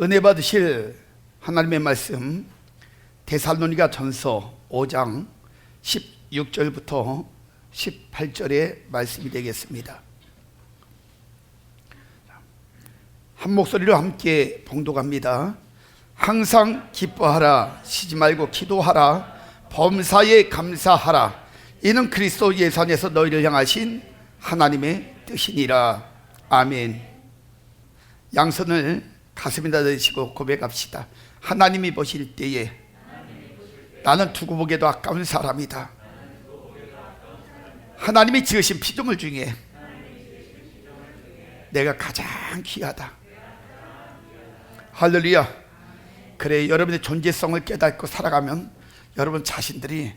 은혜 받으실 하나님의 말씀 데살로니가 전서 5장 16절부터 18절의 말씀이 되겠습니다. 한 목소리로 함께 봉독합니다. 항상 기뻐하라, 쉬지 말고 기도하라, 범사에 감사하라. 이는 그리스도 예수 안에서 너희를 향하신 하나님의 뜻이니라. 아멘. 양손을 가슴에다 대시고 고백합시다. 하나님이 보실 때에 나는 두고 보기에도 아까운 사람이다. 하나님이 지으신 피조물 중에 내가 가장 귀하다. 할렐루야. 그래, 여러분의 존재성을 깨닫고 살아가면 여러분 자신들이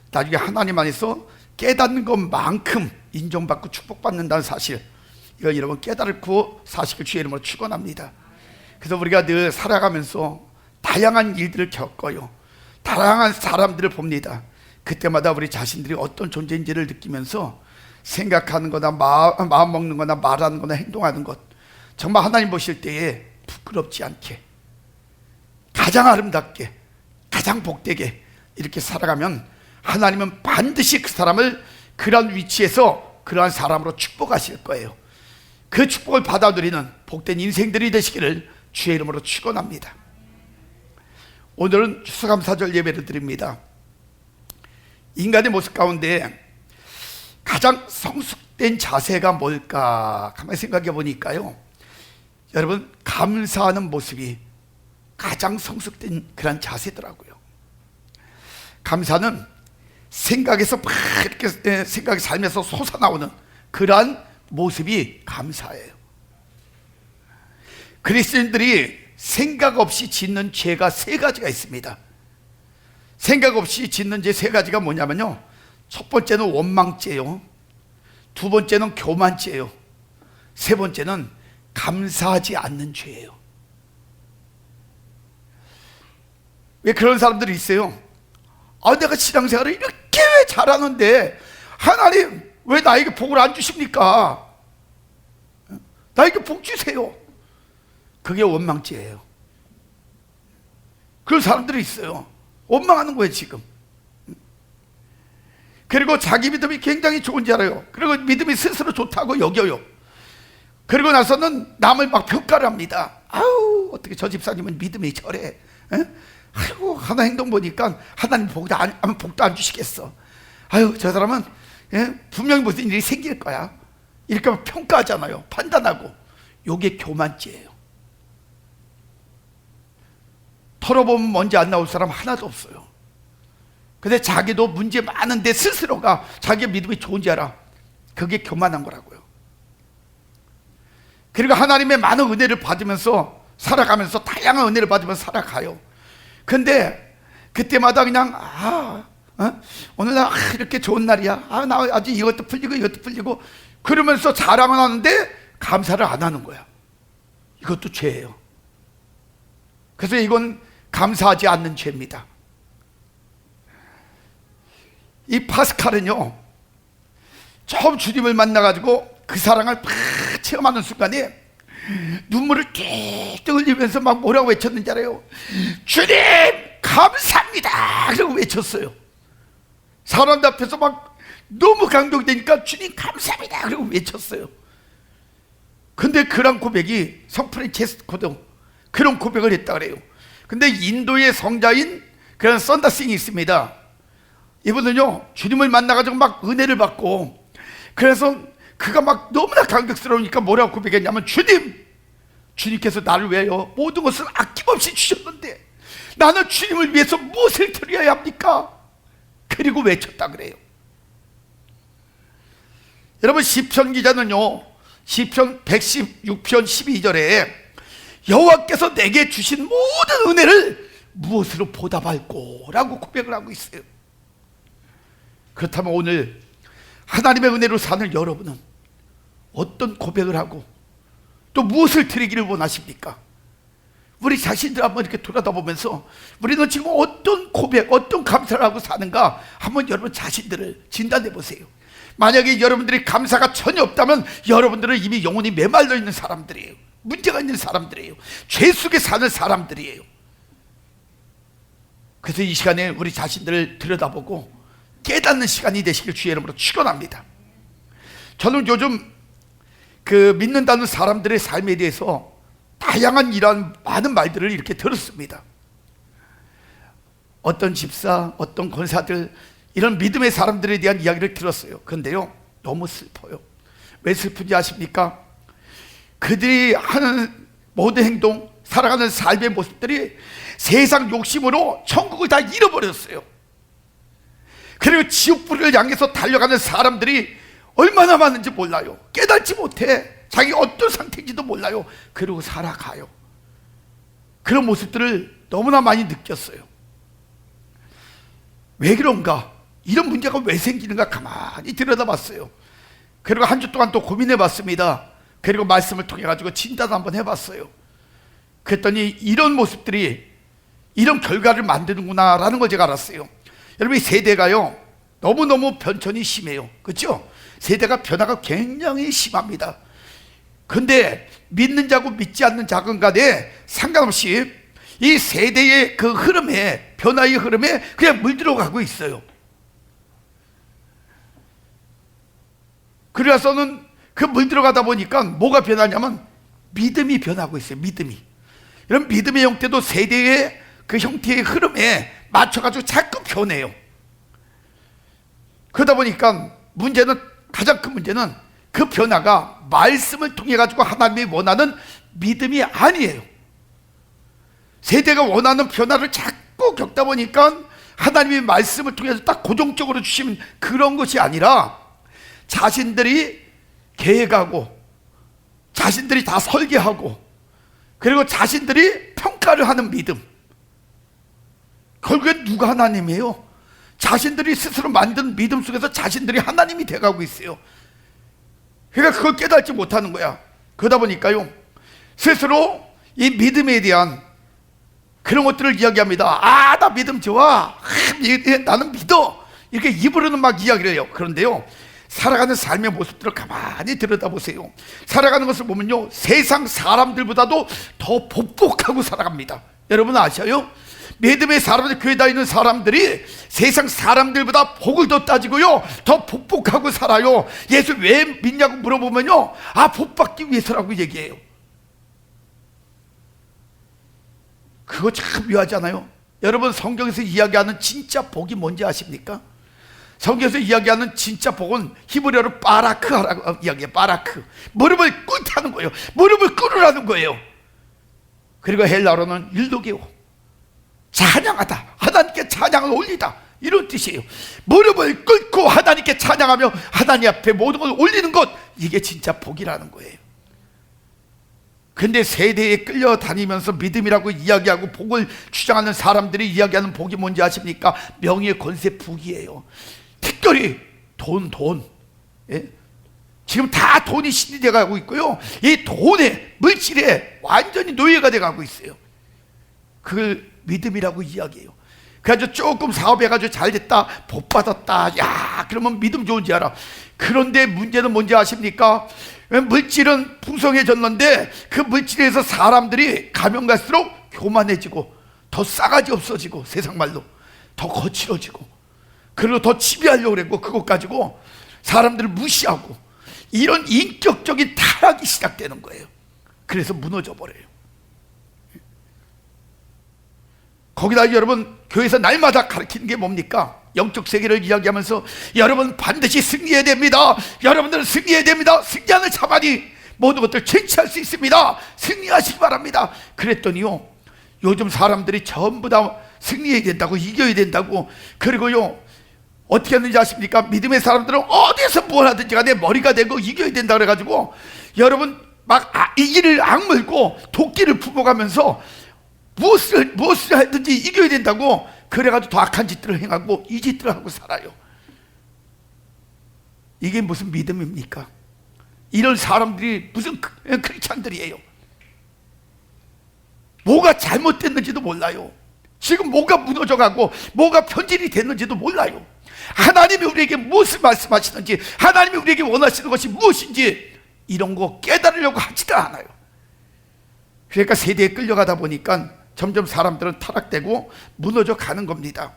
나중에 하나님 안에서 깨닫는 것만큼 인정받고 축복받는다는 사실, 이걸 여러분 깨달고 사시길 주의 이름으로 축원합니다. 그래서 우리가 늘 살아가면서 다양한 일들을 겪어요. 다양한 사람들을 봅니다. 그때마다 우리 자신들이 어떤 존재인지를 느끼면서 생각하는 거나 마음 먹는 거나 말하는 거나 행동하는 것, 정말 하나님 보실 때에 부끄럽지 않게, 가장 아름답게, 가장 복되게 이렇게 살아가면 하나님은 반드시 그 사람을 그러한 위치에서 그러한 사람으로 축복하실 거예요. 그 축복을 받아 누리는 복된 인생들이 되시기를 주의 이름으로 축원합니다. 오늘은 추수감사절 예배를 드립니다. 인간의 모습 가운데 가장 성숙된 자세가 뭘까 가만히 생각해 보니까요, 여러분, 감사하는 모습이 가장 성숙된 그런 자세더라고요. 감사는 생각에서 막 이렇게 생각이 살면서 솟아나오는 그러한 모습이 감사예요. 그리스도인들이 생각 없이 짓는 죄가 세 가지가 있습니다. 생각 없이 짓는 죄 세 가지가 뭐냐면요, 첫 번째는 원망죄요, 두 번째는 교만죄요, 세 번째는 감사하지 않는 죄예요. 왜 그런 사람들이 있어요? 내가 신앙생활을 이렇게 잘하는데 하나님 왜 나에게 복을 안 주십니까? 나에게 복 주세요. 그게 원망죄예요. 그런 사람들이 있어요. 원망하는 거예요 지금. 그리고 자기 믿음이 굉장히 좋은 줄 알아요. 그리고 믿음이 스스로 좋다고 여겨요. 그리고 나서는 남을 막 평가를 합니다. 아우, 어떻게 저 집사님은 믿음이 저래? 아이고, 하나 행동 보니까 하나님 복도 안 주시겠어. 아유, 저 사람은 분명히 무슨 일이 생길 거야. 이렇게 평가하잖아요. 판단하고. 요게 교만죄예요. 털어보면 먼지 안 나올 사람 하나도 없어요. 근데 자기도 문제 많은데 스스로가 자기 믿음이 좋은지 알아. 그게 교만한 거라고요. 그리고 하나님의 많은 은혜를 받으면서 살아가면서 다양한 은혜를 받으면서 살아가요. 근데 그때마다 그냥 오늘 나 이렇게 좋은 날이야, 나 아직 이것도 풀리고 그러면서 자랑은 하는데 감사를 안 하는 거야. 이것도 죄예요. 그래서 이건 감사하지 않는 죄입니다. 이 파스칼은요, 처음 주님을 만나가지고 그 사랑을 팍 체험하는 순간에 눈물을 띵띵 흘리면서 막 뭐라고 외쳤는지 알아요? 주님 감사합니다! 그러고 외쳤어요. 사람들 앞에서 막 너무 감동되니까 주님 감사합니다! 그러고 외쳤어요. 근데 그런 고백이 성프란체스코도 그런 고백을 했다 그래요. 근데 인도의 성자인 그런 썬더싱이 있습니다. 이분은요, 주님을 만나가지고 막 은혜를 받고, 그래서 그가 막 너무나 감격스러우니까 뭐라고 고백했냐면, 주님께서 나를 위하여 모든 것을 아낌없이 주셨는데 나는 주님을 위해서 무엇을 드려야 합니까? 그리고 외쳤다 그래요. 여러분, 시편 기자는요, 시편 116편 12절에 여호와께서 내게 주신 모든 은혜를 무엇으로 보답할꼬? 라고 고백을 하고 있어요. 그렇다면 오늘 하나님의 은혜로 사는 여러분은 어떤 고백을 하고 또 무엇을 드리기를 원하십니까? 우리 자신들 한번 이렇게 돌아다보면서 우리는 지금 어떤 고백, 어떤 감사를 하고 사는가 한번 여러분 자신들을 진단해 보세요. 만약에 여러분들이 감사가 전혀 없다면 여러분들은 이미 영혼이 메말라 있는 사람들이에요. 문제가 있는 사람들이에요. 죄 속에 사는 사람들이에요. 그래서 이 시간에 우리 자신들을 들여다보고 깨닫는 시간이 되시길 주의 이름으로 축원합니다. 저는 요즘 그 믿는다는 사람들의 삶에 대해서 다양한 이런 많은 말들을 이렇게 들었습니다. 어떤 집사, 어떤 권사들, 이런 믿음의 사람들에 대한 이야기를 들었어요. 그런데요, 너무 슬퍼요. 왜 슬픈지 아십니까? 그들이 하는 모든 행동, 살아가는 삶의 모습들이 세상 욕심으로 천국을 다 잃어버렸어요. 그리고 지옥불을 향해서 달려가는 사람들이 얼마나 많은지 몰라요. 깨닫지 못해. 자기가 어떤 상태인지도 몰라요. 그리고 살아가요. 그런 모습들을 너무나 많이 느꼈어요. 왜 그런가? 이런 문제가 왜 생기는가 가만히 들여다봤어요. 그리고 한 주 동안 또 고민해봤습니다. 그리고 말씀을 통해 가지고 진단도 한번 해봤어요. 그랬더니 이런 모습들이 이런 결과를 만드는구나 라는 걸 제가 알았어요. 여러분, 이 세대가요 너무너무 변천이 심해요. 그렇죠? 세대가 변화가 굉장히 심합니다. 근데 믿는 자고 믿지 않는 자건 간에 상관없이 이 세대의 그 흐름에, 변화의 흐름에 그냥 물들어가고 있어요. 그래서는 그 물들어가다 보니까 뭐가 변하냐면 믿음이 변하고 있어요. 믿음이. 이런 믿음의 형태도 세대의 그 형태의 흐름에 맞춰가지고 자꾸 변해요. 그러다 보니까 문제는, 가장 큰 문제는 그 변화가 말씀을 통해 가지고 하나님이 원하는 믿음이 아니에요. 세대가 원하는 변화를 자꾸 겪다 보니까 하나님의 말씀을 통해서 딱 고정적으로 주시는 그런 것이 아니라 자신들이 계획하고 자신들이 다 설계하고 그리고 자신들이 평가를 하는 믿음. 결국엔 누가 하나님이에요? 자신들이 스스로 만든 믿음 속에서 자신들이 하나님이 돼가고 있어요. 그러니까 그걸 깨닫지 못하는 거야. 그러다 보니까요 스스로 이 믿음에 대한 그런 것들을 이야기합니다. 아, 나 믿음 좋아. 나는 믿어. 이렇게 입으로는 막 이야기를 해요. 그런데요 살아가는 삶의 모습들을 가만히 들여다보세요. 살아가는 것을 보면요 세상 사람들보다도 더 복복하고 살아갑니다. 여러분 아셔요? 믿음의 사람들, 교회 다니는 사람들이 세상 사람들보다 복을 더 따지고요 더 복복하고 살아요. 예수 왜 믿냐고 물어보면요 아, 복받기 위해서라고 얘기해요. 그거 참 묘하지 않아요? 여러분, 성경에서 이야기하는 진짜 복이 뭔지 아십니까? 성경에서 이야기하는 진짜 복은 히브리어로 바라크라고 이야기해요. 바라크. 무릎을 꿇다는 거예요. 무릎을 꿇으라는 거예요. 그리고 헬라어로는 율도게오, 찬양하다, 하나님께 찬양을 올리다, 이런 뜻이에요. 무릎을 꿇고 하나님께 찬양하며 하나님 앞에 모든 걸 올리는 것, 이게 진짜 복이라는 거예요. 근데 세대에 끌려다니면서 믿음이라고 이야기하고 복을 주장하는 사람들이 이야기하는 복이 뭔지 아십니까? 명예, 권세, 부귀예요. 특별히 돈. 예? 지금 다 돈이 신이 돼가고 있고요 이 돈에, 물질에 완전히 노예가 돼가고 있어요. 그걸 믿음이라고 이야기해요. 그래가지고 조금 사업해가지고 잘 됐다, 복 받았다, 야 그러면 믿음 좋은지 알아. 그런데 문제는 뭔지 아십니까? 물질은 풍성해졌는데 그 물질에서 사람들이 가면 갈수록 교만해지고 더 싸가지 없어지고, 세상 말로 더 거칠어지고, 그리고 더 지배하려고 그랬고, 그것 가지고 사람들을 무시하고, 이런 인격적인 타락이 시작되는 거예요. 그래서 무너져 버려요. 거기다 여러분, 교회에서 날마다 가르치는 게 뭡니까? 영적 세계를 이야기하면서 여러분 반드시 승리해야 됩니다. 여러분들은 승리해야 됩니다. 승리하는 자만이 모든 것들을 쟁취할 수 있습니다. 승리하시기 바랍니다. 그랬더니요 요즘 사람들이 전부 다 승리해야 된다고, 이겨야 된다고, 그리고요 어떻게 하는지 아십니까? 믿음의 사람들은 어디에서 뭘 하든지 간에 머리가 되고 이겨야 된다 그래가지고 여러분 막 이기를 악물고 도끼를 품어가면서 무엇을 하든지 이겨야 된다고, 그래가지고 더 악한 짓들을 행하고 이 짓들을 하고 살아요. 이게 무슨 믿음입니까? 이런 사람들이 무슨 크리스찬들이에요. 뭐가 잘못됐는지도 몰라요. 지금 뭐가 무너져가고 뭐가 편질이 됐는지도 몰라요. 하나님이 우리에게 무엇을 말씀하시는지, 하나님이 우리에게 원하시는 것이 무엇인지 이런 거 깨달으려고 하지도 않아요. 그러니까 세대에 끌려가다 보니까 점점 사람들은 타락되고 무너져 가는 겁니다.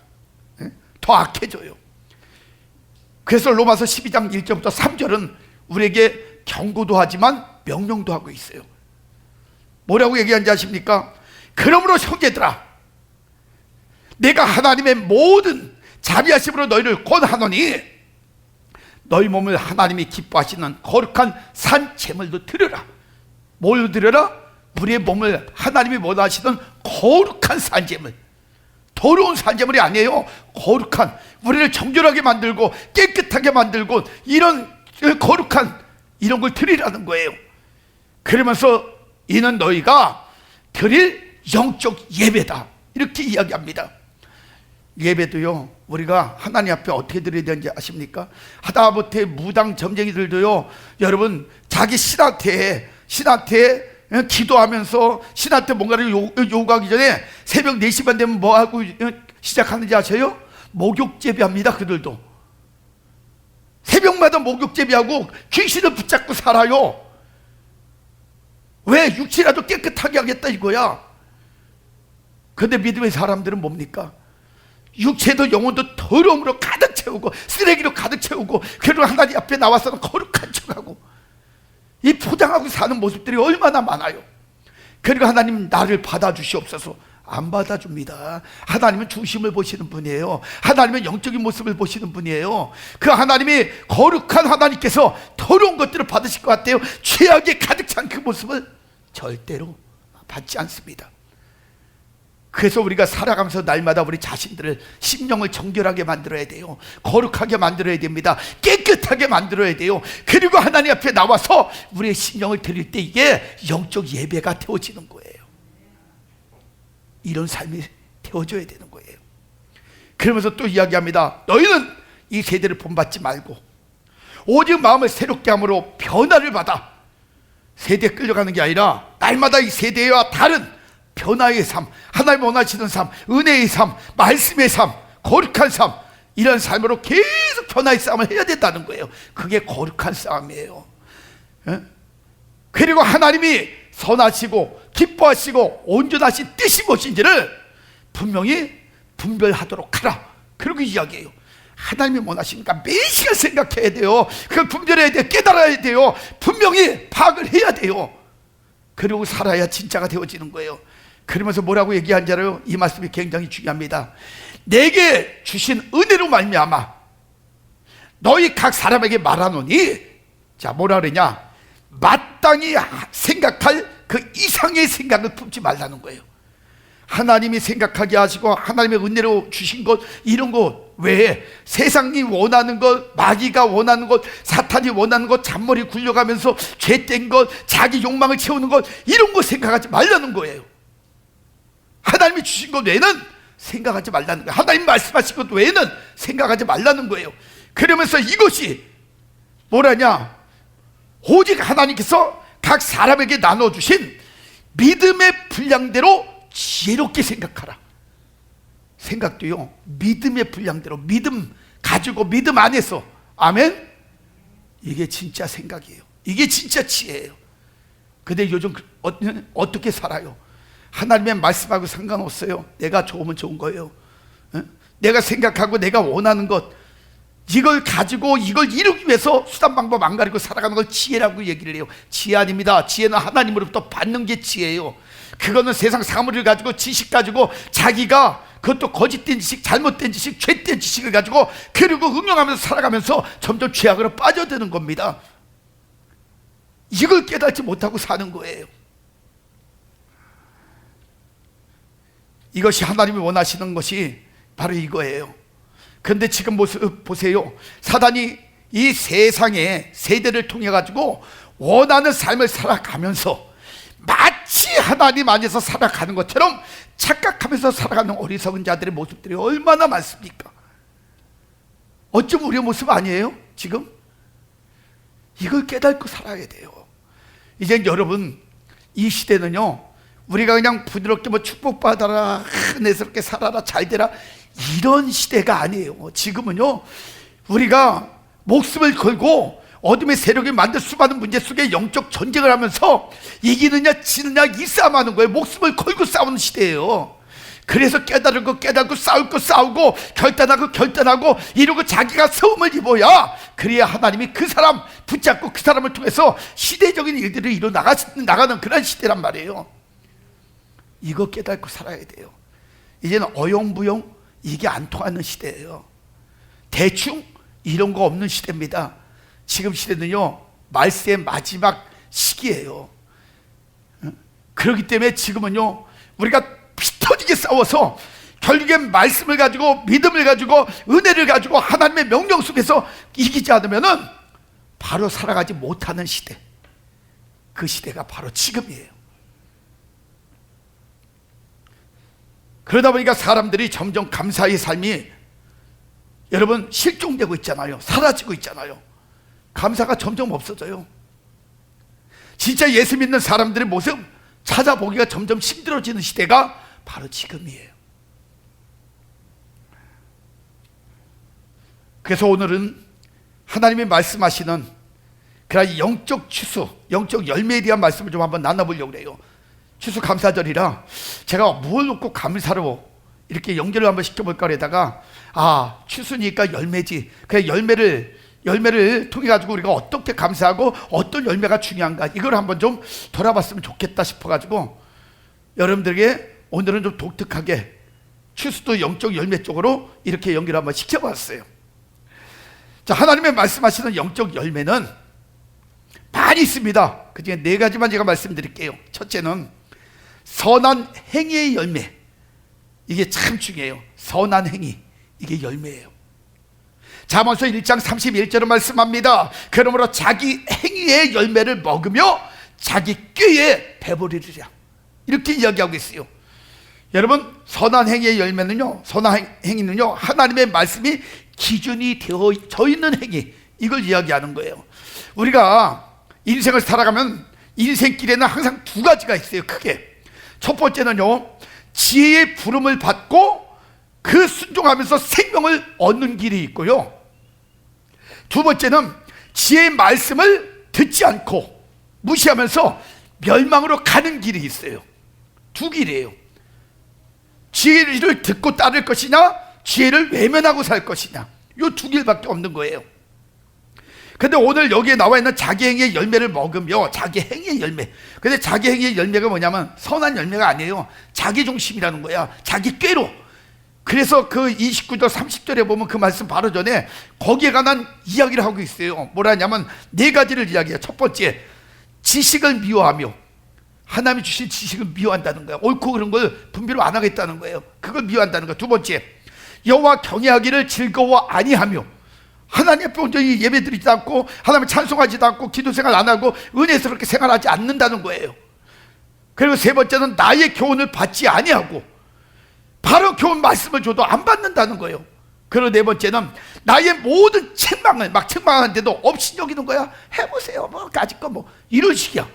더 악해져요. 그래서 로마서 12장 1절부터 3절은 우리에게 경고도 하지만 명령도 하고 있어요. 뭐라고 얘기하는지 아십니까? 그러므로 형제들아, 내가 하나님의 모든 자비하심으로 너희를 권하노니 너희 몸을 하나님이 기뻐하시는 거룩한 산 제물로 드려라. 뭘 드려라? 우리의 몸을 하나님이 원하시는 거룩한 산 제물. 더러운 산 제물이 아니에요. 거룩한, 우리를 정결하게 만들고 깨끗하게 만들고 이런 거룩한 이런 걸 드리라는 거예요. 그러면서 이는 너희가 드릴 영적 예배다, 이렇게 이야기합니다. 예배도요, 우리가 하나님 앞에 어떻게 드려야 되는지 아십니까? 하다못해 무당 점쟁이들도요, 여러분 자기 신한테 기도하면서 신한테 뭔가를 요구하기 전에 새벽 4시 반 되면 뭐 하고 시작하는지 아세요? 목욕 재배합니다. 그들도 새벽마다 목욕 재배하고 귀신을 붙잡고 살아요. 왜? 육체라도 깨끗하게 하겠다 이거야. 근데 믿음의 사람들은 뭡니까? 육체도 영혼도 더러움으로 가득 채우고 쓰레기로 가득 채우고, 그리고 하나님 앞에 나와서는 거룩한 척하고 이 포장하고 사는 모습들이 얼마나 많아요. 그리고 하나님 나를 받아주시옵소서. 안 받아줍니다. 하나님은 중심을 보시는 분이에요. 하나님은 영적인 모습을 보시는 분이에요. 그 하나님이 거룩한 하나님께서 더러운 것들을 받으실 것 같아요. 죄악에 가득 찬 그 모습을 절대로 받지 않습니다. 그래서 우리가 살아가면서 날마다 우리 자신들을, 심령을 정결하게 만들어야 돼요. 거룩하게 만들어야 됩니다. 깨끗하게 만들어야 돼요. 그리고 하나님 앞에 나와서 우리의 심령을 드릴 때 이게 영적 예배가 되어지는 거예요. 이런 삶이 되어져야 되는 거예요. 그러면서 또 이야기합니다. 너희는 이 세대를 본받지 말고 오직 마음을 새롭게 함으로 변화를 받아. 세대에 끌려가는 게 아니라 날마다 이 세대와 다른 변화의 삶, 하나님 원하시는 삶, 은혜의 삶, 말씀의 삶, 거룩한 삶, 이런 삶으로 계속 변화의 싸움을 해야 된다는 거예요. 그게 거룩한 싸움이에요. 그리고 하나님이 선하시고 기뻐하시고 온전하신 뜻이 무엇인지를 분명히 분별하도록 하라, 그렇게 이야기해요. 하나님이 원하시니까 매 시간 생각해야 돼요. 그걸 분별해야 돼요. 깨달아야 돼요. 분명히 파악을 해야 돼요. 그리고 살아야 진짜가 되어지는 거예요. 그러면서 뭐라고 얘기하는지 알아요? 이 말씀이 굉장히 중요합니다. 내게 주신 은혜로 말미암아 너희 각 사람에게 말하노니, 자 뭐라 그러냐, 마땅히 생각할 그 이상의 생각을 품지 말라는 거예요. 하나님이 생각하게 하시고 하나님의 은혜로 주신 것, 이런 것 외에 세상이 원하는 것, 마귀가 원하는 것, 사탄이 원하는 것, 잔머리 굴려가면서 죄된 것, 자기 욕망을 채우는 것, 이런 거 생각하지 말라는 거예요. 하나님이 주신 것 외에는 생각하지 말라는 거예요. 하나님 말씀하신 것 외에는 생각하지 말라는 거예요. 그러면서 이것이 뭐라냐, 오직 하나님께서 각 사람에게 나눠주신 믿음의 분량대로 지혜롭게 생각하라. 생각도요, 믿음의 분량대로, 믿음 가지고 믿음 안에서, 아멘? 이게 진짜 생각이에요. 이게 진짜 지혜예요. 근데 요즘 어떻게 살아요? 하나님의 말씀하고 상관없어요. 내가 좋으면 좋은 거예요. 내가 생각하고 내가 원하는 것, 이걸 가지고 이걸 이루기 위해서 수단 방법 안 가리고 살아가는 걸 지혜라고 얘기를 해요. 지혜 아닙니다. 지혜는 하나님으로부터 받는 게 지혜예요. 그거는 세상 사물을 가지고, 지식 가지고, 자기가 그것도 거짓된 지식, 잘못된 지식, 죄된 지식을 가지고 그리고 응용하면서 살아가면서 점점 죄악으로 빠져드는 겁니다. 이걸 깨닫지 못하고 사는 거예요. 이것이 하나님이 원하시는 것이 바로 이거예요. 그런데 지금 모습 보세요. 사단이 이 세상의 세대를 통해 가지고 원하는 삶을 살아가면서 마치 하나님 안에서 살아가는 것처럼 착각하면서 살아가는 어리석은 자들의 모습들이 얼마나 많습니까? 어쩜 우리의 모습 아니에요? 지금? 이걸 깨닫고 살아야 돼요. 이제 여러분, 이 시대는요, 우리가 그냥 부드럽게 뭐 축복받아라, 은혜스럽게 살아라, 잘 되라, 이런 시대가 아니에요. 지금은요, 우리가 목숨을 걸고 어둠의 세력이 만들 수많은 문제 속에 영적 전쟁을 하면서 이기느냐 지느냐 이 싸움하는 거예요. 목숨을 걸고 싸우는 시대예요. 그래서 깨달고 싸울 거 싸우고 결단하고 결단하고 이러고 자기가 세움을 입어야 그래야 하나님이 그 사람 붙잡고 그 사람을 통해서 시대적인 일들을 이뤄 나가는 그런 시대란 말이에요. 이거 깨닫고 살아야 돼요. 이제는 어용부용 이게 안 통하는 시대예요. 대충 이런 거 없는 시대입니다. 지금 시대는요 말세의 마지막 시기예요. 그렇기 때문에 지금은요 우리가 피 터지게 싸워서 결국에 말씀을 가지고 믿음을 가지고 은혜를 가지고 하나님의 명령 속에서 이기지 않으면은 바로 살아가지 못하는 시대, 그 시대가 바로 지금이에요. 그러다 보니까 사람들이 점점 감사의 삶이 여러분 실종되고 있잖아요. 사라지고 있잖아요. 감사가 점점 없어져요. 진짜 예수 믿는 사람들의 모습 찾아보기가 점점 힘들어지는 시대가 바로 지금이에요. 그래서 오늘은 하나님이 말씀하시는 그런 영적 추수, 영적 열매에 대한 말씀을 좀 한번 나눠보려고 해요. 추수감사절이라 제가 뭘 놓고 감사로 이렇게 연결을 한번 시켜볼까 하다가 추수니까 열매지. 그 열매를 통해 가지고 우리가 어떻게 감사하고 어떤 열매가 중요한가 이걸 한번 좀 돌아봤으면 좋겠다 싶어가지고 여러분들에게 오늘은 좀 독특하게 추수도 영적 열매 쪽으로 이렇게 연결을 한번 시켜봤어요. 자, 하나님의 말씀하시는 영적 열매는 많이 있습니다. 그 중에 4가지만 제가 말씀드릴게요. 첫째는 선한 행위의 열매. 이게 참 중요해요. 선한 행위, 이게 열매예요. 잠언서 1장 31절은 말씀합니다. 그러므로 자기 행위의 열매를 먹으며 자기 꾀에 배부리리라. 이렇게 이야기하고 있어요. 여러분, 선한 행위의 열매는요, 선한 행위는요 하나님의 말씀이 기준이 되어져 있는 행위, 이걸 이야기하는 거예요. 우리가 인생을 살아가면 인생길에는 항상 2가지가 있어요. 크게. 첫 번째는요 지혜의 부름을 받고 그 순종하면서 생명을 얻는 길이 있고요, 두 번째는 지혜의 말씀을 듣지 않고 무시하면서 멸망으로 가는 길이 있어요. 2길이에요. 지혜를 듣고 따를 것이냐, 지혜를 외면하고 살 것이냐, 이 2길밖에 없는 거예요. 근데 오늘 여기에 나와 있는 자기 행위의 열매를 먹으며, 자기 행위의 열매. 근데 자기 행위의 열매가 뭐냐면 선한 열매가 아니에요. 자기 중심이라는 거야. 자기 꾀로. 그래서 그 29절 30절에 보면 그 말씀 바로 전에 거기에 관한 이야기를 하고 있어요. 뭐라냐면 4가지를 이야기해요. 첫 번째, 지식을 미워하며, 하나님이 주신 지식을 미워한다는 거예요. 옳고 그런 걸 분별을 안 하겠다는 거예요. 그걸 미워한다는 거예요. 두 번째, 여호와 경외하기를 즐거워 아니하며, 하나님 앞에 온전히 예배드리지도 않고 하나님을 찬송하지도 않고 기도생활 안 하고 은혜스럽게 생활하지 않는다는 거예요. 그리고 세 번째는 나의 교훈을 받지 아니하고, 바로 교훈 말씀을 줘도 안 받는다는 거예요. 그리고 네 번째는 나의 모든 책망을 막 책망하는데도 없이 여기는 거야. 해보세요, 뭐 가질 거 뭐 이런 식이야.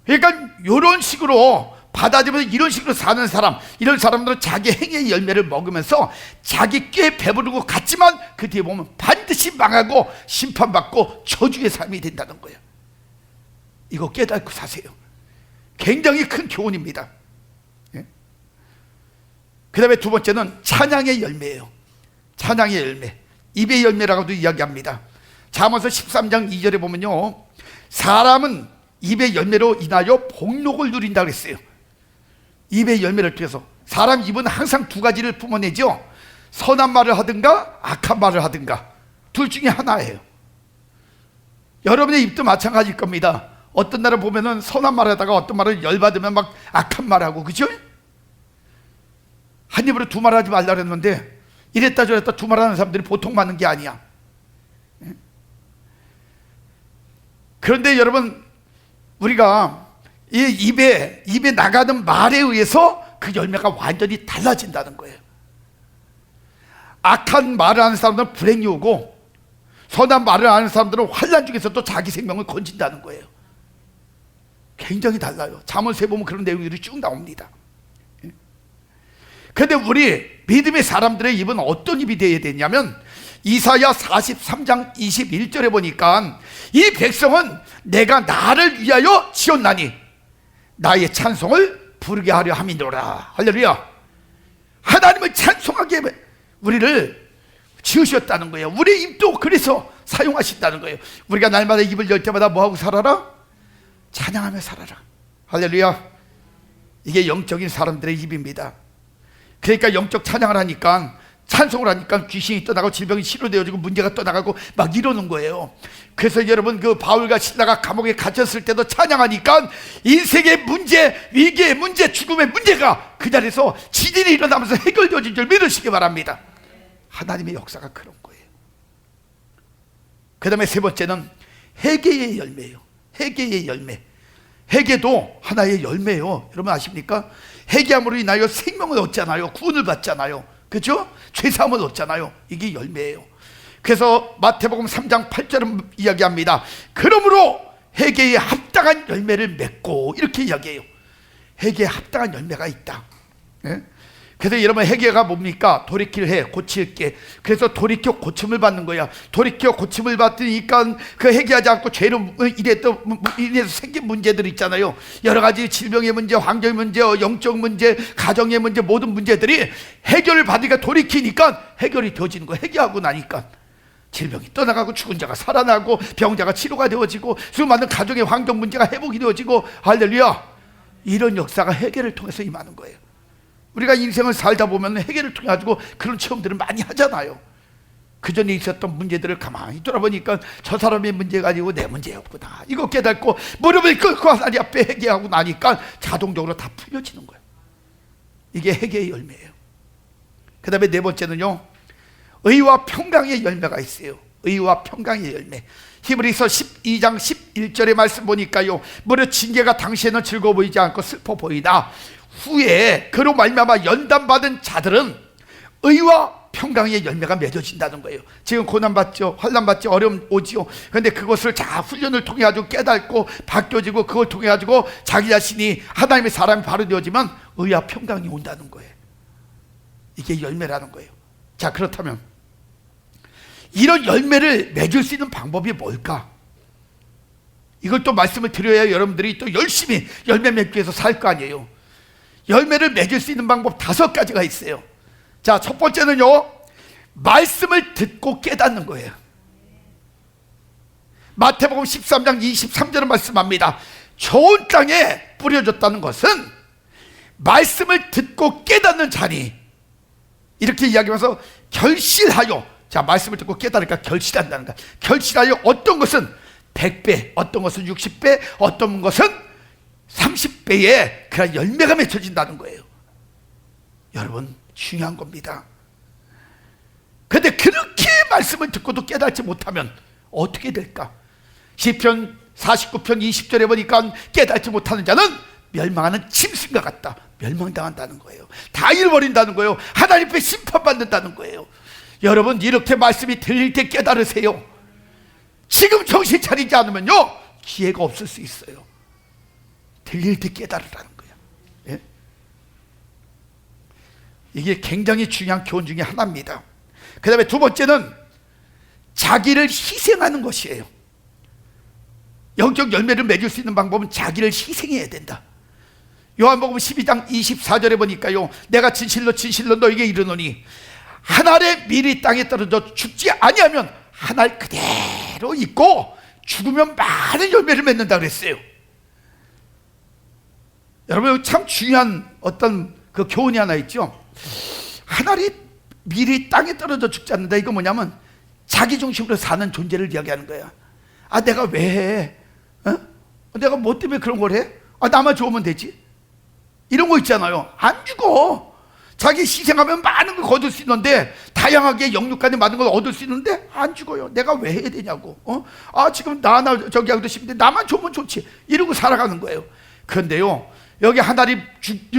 그러니까 이런 식으로 받아들이면서 이런 식으로 사는 사람, 이런 사람들은 자기 행위의 열매를 먹으면서 자기 꾀에 배부르고 갔지만 그 뒤에 보면 반드시 망하고 심판받고 저주의 삶이 된다는 거예요. 이거 깨닫고 사세요. 굉장히 큰 교훈입니다. 예? 그 다음에 두 번째는 찬양의 열매예요. 찬양의 열매, 입의 열매라고도 이야기합니다. 잠언서 13장 2절에 보면요, 사람은 입의 열매로 인하여 복록을 누린다고 했어요. 입의 열매를 통해서 사람 입은 항상 2가지를 뿜어내죠. 선한 말을 하든가 악한 말을 하든가, 둘 중에 하나예요. 여러분의 입도 마찬가지일 겁니다. 어떤 날을 보면은 선한 말 하다가 어떤 말을 열받으면 막 악한 말하고, 그죠? 한 입으로 2말 하지 말라 그랬는데 이랬다 저랬다 2말 하는 사람들이 보통 많은 게 아니야. 그런데 여러분, 우리가 이 입에 나가는 말에 의해서 그 열매가 완전히 달라진다는 거예요. 악한 말을 하는 사람들은 불행이 오고, 선한 말을 하는 사람들은 환난 중에서 또 자기 생명을 건진다는 거예요. 굉장히 달라요. 잠언서에 보면 그런 내용들이 쭉 나옵니다. 그런데 우리 믿음의 사람들의 입은 어떤 입이 되어야 되냐면 이사야 43장 21절에 보니까 이 백성은 내가 나를 위하여 지었나니 나의 찬송을 부르게 하려 함이니라. 할렐루야. 하나님을 찬송하게 우리를 지으셨다는 거예요. 우리의 입도 그래서 사용하신다는 거예요. 우리가 날마다 입을 열 때마다 뭐하고 살아라? 찬양하며 살아라. 할렐루야. 이게 영적인 사람들의 입입니다. 그러니까 영적 찬양을 하니까, 찬송을 하니까 귀신이 떠나고 질병이 치료되어지고 문제가 떠나가고 막 이러는 거예요. 그래서 여러분, 그 바울과 실라가 감옥에 갇혔을 때도 찬양하니까 인생의 문제, 위기의 문제, 죽음의 문제가 그 자리에서 지진이 일어나면서 해결되어진 줄 믿으시기 바랍니다. 하나님의 역사가 그런 거예요. 그 다음에 세 번째는 회개의 열매예요. 회개의 열매. 회개도 하나의 열매예요. 여러분 아십니까? 회개함으로 인하여 생명을 얻잖아요. 구원을 받잖아요. 그렇죠? 죄사함을 얻잖아요. 이게 열매예요. 그래서 마태복음 3장 8절은 이야기합니다. 그러므로 회개에 합당한 열매를 맺고, 이렇게 이야기해요. 회개에 합당한 열매가 있다. 예? 그래서 여러분, 회개가 뭡니까? 돌이킬 고칠게. 그래서 돌이켜 고침을 받는 거야. 돌이켜 고침을 받으니까 그 회개하지 않고 죄로 인해서 생긴 문제들 있잖아요. 여러 가지 질병의 문제, 환경의 문제, 영적 문제, 가정의 문제, 모든 문제들이 해결을 받으니까, 돌이키니까 해결이 되어지는 거야. 회개하고 나니까 질병이 떠나가고 죽은 자가 살아나고 병자가 치료가 되어지고 수많은 가정의 환경 문제가 회복이 되어지고, 할렐루야. 이런 역사가 회개를 통해서 임하는 거예요. 우리가 인생을 살다 보면 회개를 통해 가지고 그런 체험들을 많이 하잖아요. 그 전에 있었던 문제들을 가만히 돌아보니까 저 사람의 문제가 아니고 내 문제였구나, 이거 깨닫고 무릎을 꿇고 하나님 앞에 회개하고 나니까 자동적으로 다 풀려지는 거예요. 이게 회개의 열매예요. 그 다음에 네 번째는요, 의와 평강의 열매가 있어요. 의와 평강의 열매. 히브리서 12장 11절의 말씀 보니까요, 무릇 징계가 당시에는 즐거워 보이지 않고 슬퍼 보이나 후에 그로 말미암아 연단받은 자들은 의와 평강의 열매가 맺어진다는 거예요. 지금 고난받죠, 환난받죠, 어려움 오지요. 그런데 그것을 자 훈련을 통해 가지고 깨닫고 바뀌어지고, 그걸 통해 가지고 자기 자신이 하나님의 사람이 바로 되어지면 의와 평강이 온다는 거예요. 이게 열매라는 거예요. 자, 그렇다면 이런 열매를 맺을 수 있는 방법이 뭘까? 이걸 또 말씀을 드려야 여러분들이 또 열심히 열매 맺기 위해서 살 거 아니에요. 열매를 맺을 수 있는 방법 5가지가 있어요. 자, 첫 번째는요, 말씀을 듣고 깨닫는 거예요. 마태복음 13장 23절은 말씀합니다. 좋은 땅에 뿌려졌다는 것은 말씀을 듣고 깨닫는 자니, 이렇게 이야기하면서 결실하여, 자, 말씀을 듣고 깨달으니까 결실한다는 거야. 결실하여 어떤 것은 100배, 어떤 것은 60배, 어떤 것은 30배의 그런 열매가 맺혀진다는 거예요. 여러분, 중요한 겁니다. 그런데 그렇게 말씀을 듣고도 깨닫지 못하면 어떻게 될까? 시편 49편 20절에 보니까 깨닫지 못하는 자는 멸망하는 짐승과 같다. 멸망당한다는 거예요. 다 잃어버린다는 거예요. 하나님 앞에 심판받는다는 거예요. 여러분, 이렇게 말씀이 들릴 때 깨달으세요. 지금 정신 차리지 않으면요, 기회가 없을 수 있어요. 들릴 때 깨달으라는 거예요. 예? 이게 굉장히 중요한 교훈 중에 하나입니다. 그 다음에 두 번째는 자기를 희생하는 것이에요. 영적 열매를 맺을 수 있는 방법은 자기를 희생해야 된다. 요한복음 12장 24절에 보니까요, 내가 진실로 진실로 너에게 이르노니 한 알의 밀이 땅에 떨어져 죽지 아니하면 한 알 그대로 있고 죽으면 많은 열매를 맺는다 그랬어요. 여러분, 참 중요한 어떤 그 교훈이 하나 있죠. 한 알이 밀이 땅에 떨어져 죽지 않는다. 이거 뭐냐면 자기 중심으로 사는 존재를 이야기하는 거야. 아, 내가 왜 해? 내가 뭐 때문에 그런 걸 해? 아, 나만 좋으면 되지. 이런 거 있잖아요. 안 죽어. 자기 희생하면 많은 걸 거둘 수 있는데, 다양하게 영육간에 많은 걸 얻을 수 있는데 안 죽어요. 내가 왜 해야 되냐고. 아, 지금 나 저기 하기도 싶은데 나만 좋으면 좋지. 이러고 살아가는 거예요. 그런데요, 여기 한 알이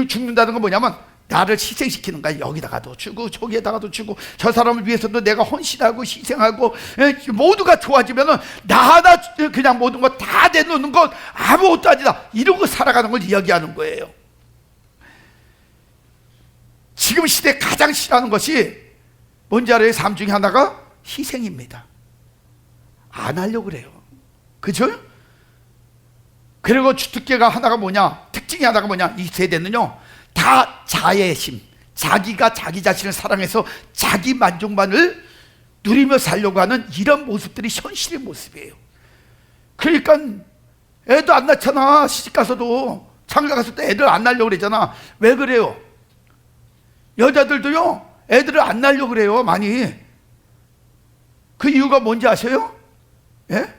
죽는다는 건 뭐냐면 나를 희생시키는 거야. 여기다가도 주고 저기에다가도 주고, 저 사람을 위해서도 내가 헌신하고 희생하고, 모두가 좋아지면은 나 하나 그냥 모든 거 다 내놓는 건 아무것도 아니다. 이러고 살아가는 걸 이야기하는 거예요. 지금 시대에 가장 싫어하는 것이 뭔지 알아요? 삶 중에 하나가 희생입니다. 안 하려고 그래요. 그죠? 그리고 주특기가 하나가 뭐냐? 특징이 하나가 뭐냐? 이 세대는요, 다 자애심, 자기가 자기 자신을 사랑해서 자기 만족만을 누리며 살려고 하는 이런 모습들이 현실의 모습이에요. 그러니까 애도 안 낳잖아. 시집 가서도, 장가 가서도 애들 안 낳으려고 그러잖아. 왜 그래요? 여자들도요, 애들을 안 낳으려고 그래요, 많이. 그 이유가 뭔지 아세요? 예?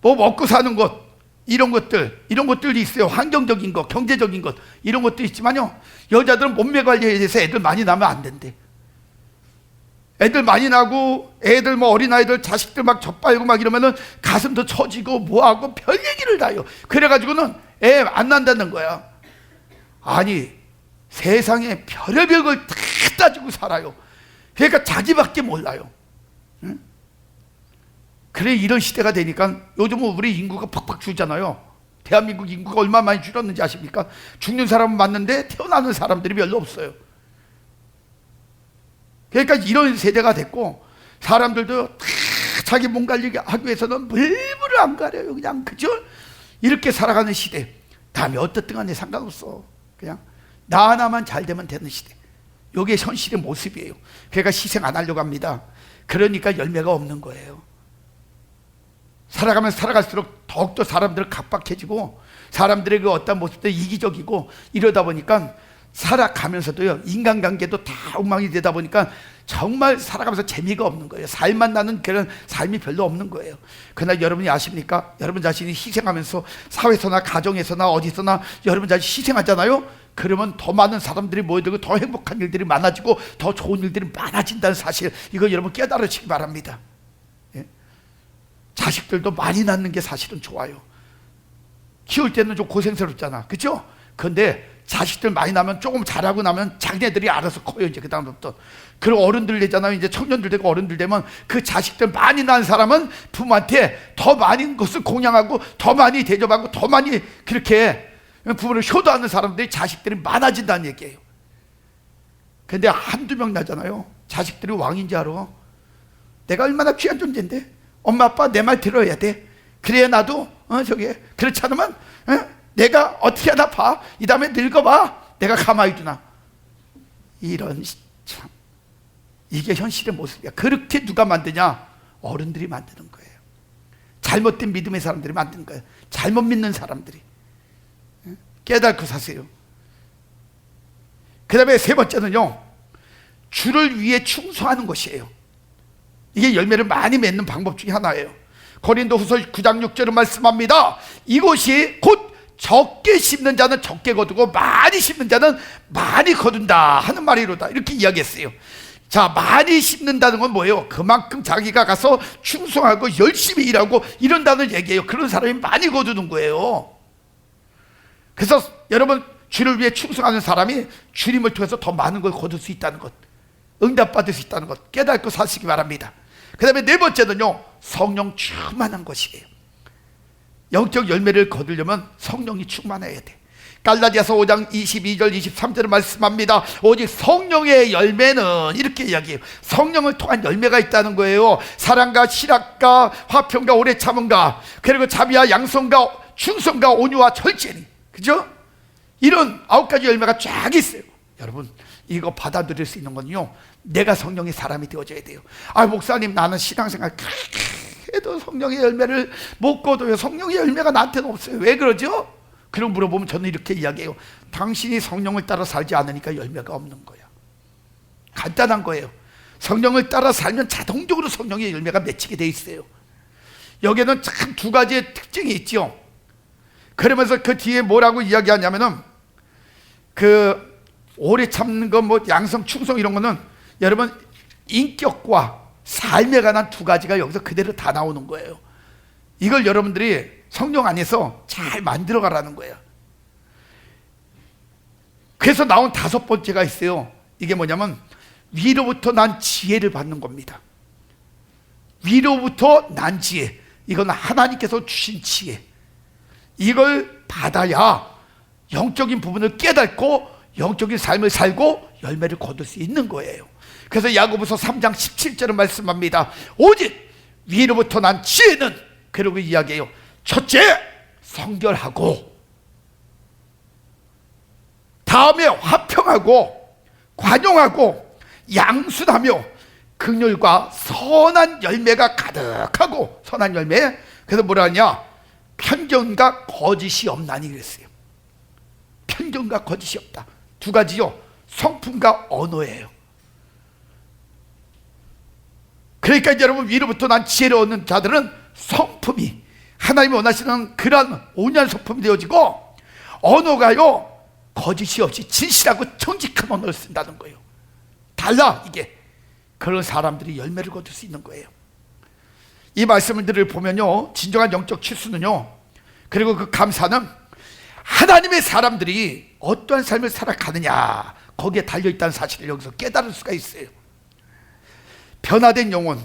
뭐 먹고 사는 것, 이런 것들이 있어요. 환경적인 것, 경제적인 것, 이런 것도 있지만요, 여자들은 몸매 관리에 대해서 애들 많이 낳으면 안 된대. 애들 많이 나고, 애들 뭐 어린아이들 자식들 막 젖빨고 막 이러면은 가슴도 처지고 뭐하고 별 얘기를 다 해요. 그래가지고는 애 안 낳는다는 거야. 아니, 세상에 별의별 걸 다 따지고 살아요. 그러니까 자기밖에 몰라요. 응? 그래, 이런 시대가 되니까 요즘은 우리 인구가 팍팍 줄잖아요. 대한민국 인구가 얼마 많이 줄었는지 아십니까? 죽는 사람은 많는데 태어나는 사람들이 별로 없어요. 그러니까 이런 세대가 됐고, 사람들도 다 자기 몸 관리하기 위해서는 물불을 안 가려요. 그냥, 그죠? 이렇게 살아가는 시대. 다음에 어떻든 간에 상관없어. 그냥 나 하나만 잘 되면 되는 시대. 이게 현실의 모습이에요. 그러니까 희생 안 하려고 합니다. 그러니까 열매가 없는 거예요. 살아가면 살아갈수록 더욱더 사람들은 각박해지고, 사람들의 그 어떤 모습도 이기적이고, 이러다 보니까 살아가면서도요, 인간관계도 다 엉망이 되다 보니까 정말 살아가면서 재미가 없는 거예요. 살만 나는 그런 삶이 별로 없는 거예요. 그러나 여러분이 아십니까? 여러분 자신이 희생하면서 사회에서나 가정에서나 어디서나 여러분 자신이 희생하잖아요. 그러면 더 많은 사람들이 모여들고 더 행복한 일들이 많아지고 더 좋은 일들이 많아진다는 사실, 이거 여러분 깨달으시기 바랍니다. 예? 자식들도 많이 낳는 게 사실은 좋아요. 키울 때는 좀 고생스럽잖아, 그렇죠? 그런데 자식들 많이 나면, 조금 자라고 나면 자기네들이 알아서 커요. 이제 그 다음부터. 그리고 어른들 되잖아요. 이제 청년들 되고 어른들 되면 그 자식들 많이 낳은 사람은 부모한테 더 많은 것을 공양하고 더 많이 대접하고 더 많이 그렇게 부모를 효도하는 사람들이, 자식들이 많아진다는 얘기예요. 근데 한두 명 나잖아요. 자식들이 왕인지 알아? 내가 얼마나 귀한 존재인데 엄마 아빠 내 말 들어야 돼. 그래야 나도 그렇지 않으면 내가 어떻게 하나 봐. 이 다음에 늙어봐. 내가 가만히 두나. 이런, 참, 이게 현실의 모습이야. 그렇게 누가 만드냐? 어른들이 만드는 거예요. 잘못된 믿음의 사람들이 만드는 거예요. 잘못 믿는 사람들이. 깨닫고 사세요. 그 다음에 세 번째는요, 주를 위해 충성하는 것이에요. 이게 열매를 많이 맺는 방법 중에 하나예요. 고린도후서 9장 6절은 말씀합니다. 이것이 곧 적게 심는 자는 적게 거두고 많이 심는 자는 많이 거둔다 하는 말이로다, 이렇게 이야기했어요. 자, 많이 심는다는 건 뭐예요? 그만큼 자기가 가서 충성하고 열심히 일하고 이런다는 얘기예요. 그런 사람이 많이 거두는 거예요. 그래서 여러분, 주를 위해 충성하는 사람이 주님을 통해서 더 많은 걸 거둘 수 있다는 것, 응답받을 수 있다는 것 깨닫고 사시기 바랍니다. 그 다음에 네 번째는요, 성령 충만한 것이에요. 영적 열매를 거두려면 성령이 충만해야 돼. 갈라디아서 5장 22절 23절을 말씀합니다. 오직 성령의 열매는, 이렇게 이야기해요. 성령을 통한 열매가 있다는 거예요. 사랑과 실학과 화평과 오래 참음과, 그리고 자비와 양성과 충성과 온유와 절제니, 그죠? 이런 9가지 열매가 쫙 있어요. 여러분, 이거 받아들일 수 있는 건요, 내가 성령의 사람이 되어줘야 돼요. 아, 목사님, 나는 신앙생활 해도 성령의 열매를 못 거둬요. 성령의 열매가 나한테는 없어요. 왜 그러죠? 그럼 물어보면 저는 이렇게 이야기해요. 당신이 성령을 따라 살지 않으니까 열매가 없는 거야. 간단한 거예요. 성령을 따라 살면 자동적으로 성령의 열매가 맺히게 돼 있어요. 여기에는 참 두 가지의 특징이 있죠. 그러면서 그 뒤에 뭐라고 이야기하냐면은, 그 오래 참는 거, 뭐 양성, 충성 이런 거는 여러분 인격과 삶에 관한 두 가지가 여기서 그대로 다 나오는 거예요. 이걸 여러분들이 성령 안에서 잘 만들어 가라는 거예요. 그래서 나온 다섯 번째가 있어요. 이게 뭐냐면, 위로부터 난 지혜를 받는 겁니다. 위로부터 난 지혜, 이건 하나님께서 주신 지혜. 이걸 받아야 영적인 부분을 깨닫고 영적인 삶을 살고 열매를 거둘 수 있는 거예요. 그래서 야고보서 3장 17절은 말씀합니다. 오직 위로부터 난 지혜는, 그리고 이야기해요. 첫째, 성결하고, 다음에 화평하고, 관용하고, 양순하며, 긍휼과 선한 열매가 가득하고. 선한 열매, 그래서 뭐라 하냐, 편견과 거짓이 없나니 그랬어요. 편견과 거짓이 없다. 두 가지요, 성품과 언어예요. 그러니까 이제 여러분, 위로부터 난 지혜를 얻는 자들은 성품이 하나님이 원하시는 그러한 온유한 성품이 되어지고, 언어가요 거짓이 없이 진실하고 정직한 언어를 쓴다는 거예요. 달라 이게. 그런 사람들이 열매를 거둘 수 있는 거예요. 이 말씀들을 보면요, 진정한 영적 치수는요, 그리고 그 감사는 하나님의 사람들이 어떠한 삶을 살아가느냐, 거기에 달려있다는 사실을 여기서 깨달을 수가 있어요. 변화된 영혼,